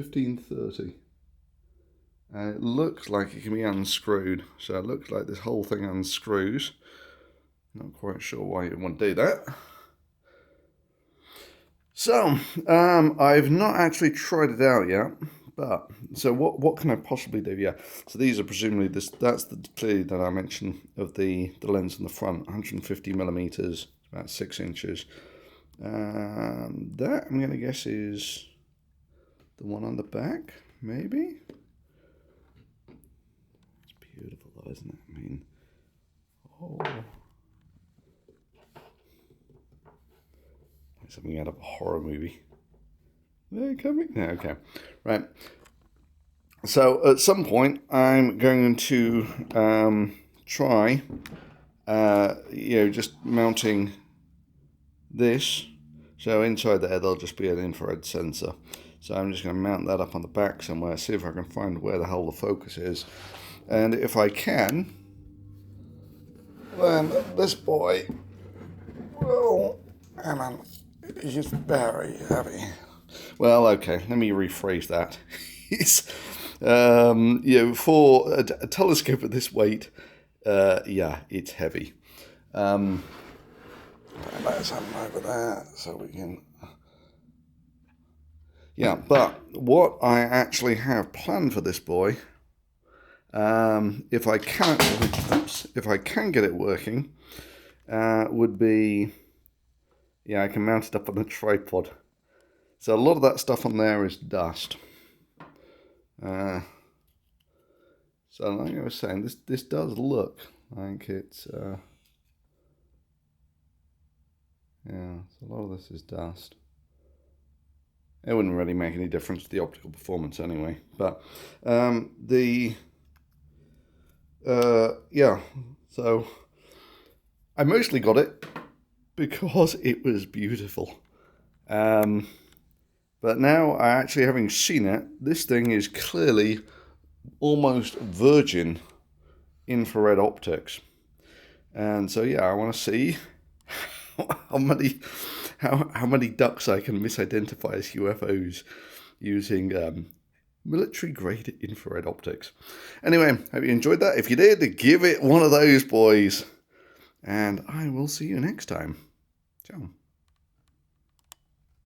1530. And it looks like it can be unscrewed. So it looks like this whole thing unscrews. Not quite sure why you want to do that. So, I've not actually tried it out yet. But, so what can I possibly do? Yeah, so these are presumably, that's the clearly that I mentioned of the lens on the front, 150 millimeters, about 6 inches. That, I'm going to guess, is the one on the back, maybe? It's beautiful though, isn't it? I mean, oh. Like something out of a horror movie. They're coming now, okay. Right. So at some point I'm going to try, just mounting this. So inside there there'll just be an infrared sensor. So I'm just going to mount that up on the back somewhere, see if I can find where the hell the focus is. And if I can, then this boy will, hang on, he's very heavy. Well, okay, let me rephrase that. It's, for a telescope at this weight, yeah, it's heavy. Let's have him over there so we can. Yeah, but what I actually have planned for this boy, if I can get it working, would be, yeah, I can mount it up on a tripod. So a lot of that stuff on there is dust. So like I was saying, this does look like it's, yeah, so a lot of this is dust. It wouldn't really make any difference to the optical performance anyway. But yeah, so I mostly got it because it was beautiful. But now, actually having seen it, this thing is clearly almost virgin infrared optics. And so yeah, I want to see how many ducks I can misidentify as UFOs using military-grade infrared optics. Anyway, hope you enjoyed that. If you did, give it one of those, boys. And I will see you next time. Ciao.